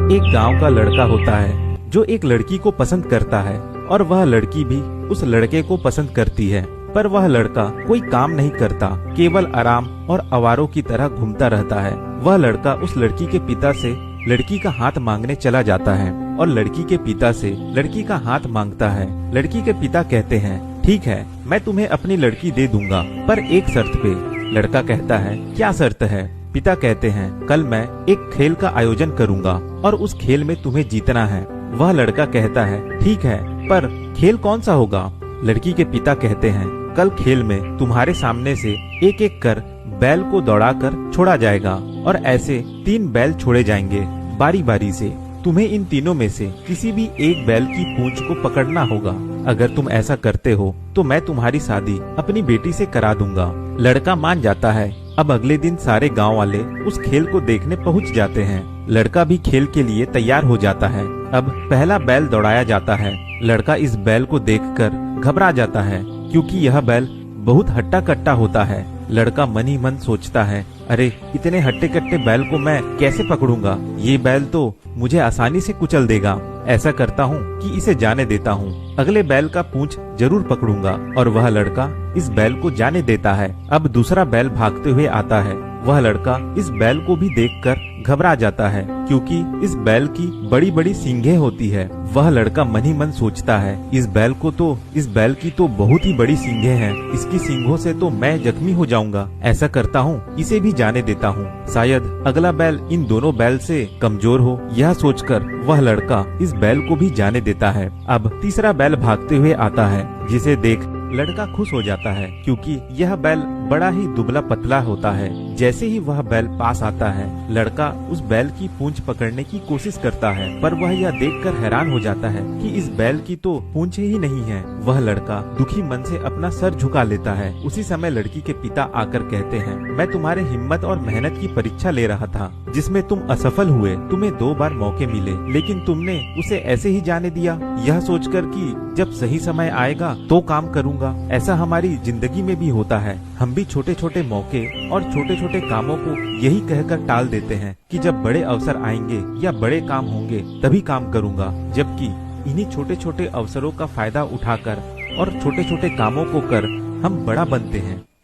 एक गांव का लड़का होता है जो एक लड़की को पसंद करता है और वह लड़की भी उस लड़के को पसंद करती है। पर वह लड़का कोई काम नहीं करता, केवल आराम और आवारों की तरह घूमता रहता है। वह लड़का उस लड़की के पिता से लड़की का हाथ मांगने चला जाता है और लड़की के पिता से लड़की का हाथ मांगता है। लड़की के पिता कहते हैं, ठीक है, मैं तुम्हें अपनी लड़की दे दूंगा, पर एक शर्त पे। लड़का कहता है, क्या शर्त है? पिता कहते हैं, कल मैं एक खेल का आयोजन करूंगा और उस खेल में तुम्हें जीतना है। वह लड़का कहता है, ठीक है, पर खेल कौन सा होगा? लड़की के पिता कहते हैं, कल खेल में तुम्हारे सामने से एक एक कर बैल को दौड़ाकर छोड़ा जाएगा और ऐसे 3 बैल छोड़े जाएंगे बारी बारी से। तुम्हें इन तीनों में से किसी भी एक बैल की पूंछ को पकड़ना होगा। अगर तुम ऐसा करते हो तो मैं तुम्हारी शादी अपनी बेटी से करा दूंगा। लड़का मान जाता है। अब अगले दिन सारे गांव वाले उस खेल को देखने पहुंच जाते हैं। लड़का भी खेल के लिए तैयार हो जाता है। अब पहला बैल दौड़ाया जाता है। लड़का इस बैल को देखकर घबरा जाता है क्योंकि यह बैल बहुत हट्टा कट्टा होता है। लड़का मन ही मन सोचता है, अरे इतने हट्टे कट्टे बैल को मैं कैसे पकड़ूंगा? ये बैल तो मुझे आसानी से कुचल देगा। ऐसा करता हूँ कि इसे जाने देता हूँ, अगले बैल का पूंछ जरूर पकड़ूंगा। और वह लड़का इस बैल को जाने देता है। अब दूसरा बैल भागते हुए आता है। वह लड़का इस बैल को भी देखकर घबरा जाता है क्योंकि इस बैल की बड़ी बड़ी सींगें होती है। वह लड़का मन ही मन सोचता है, इस बैल की तो बहुत ही बड़ी सींगें हैं, इसकी सींगों से तो मैं जख्मी हो जाऊंगा। ऐसा करता हूँ, इसे भी जाने देता हूँ, शायद अगला बैल इन दोनों बैल से कमजोर हो। यह सोचकर वह लड़का इस बैल को भी जाने देता है। अब तीसरा बैल भागते हुए आता है, जिसे देख लड़का खुश हो जाता है क्योंकि यह बैल बड़ा ही दुबला पतला होता है। जैसे ही वह बैल पास आता है, लड़का उस बैल की पूंछ पकड़ने की कोशिश करता है, पर वह यह देखकर हैरान हो जाता है कि इस बैल की तो पूंछ ही नहीं है। वह लड़का दुखी मन से अपना सर झुका लेता है। उसी समय लड़की के पिता आकर कहते हैं, मैं तुम्हारे हिम्मत और मेहनत की परीक्षा ले रहा था, जिसमें तुम असफल हुए। तुम्हें 2 बार मौके मिले, लेकिन तुमने उसे ऐसे ही जाने दिया, यह सोचकर कि जब सही समय आएगा तो काम करूंगा। ऐसा हमारी जिंदगी में भी होता है। हम भी छोटे छोटे मौके और छोटे छोटे कामों को यही कहकर टाल देते हैं कि जब बड़े अवसर आएंगे या बड़े काम होंगे तभी काम करूंगा, जबकि इन्हीं छोटे छोटे अवसरों का फायदा उठाकर और छोटे छोटे कामों को कर हम बड़ा बनते हैं।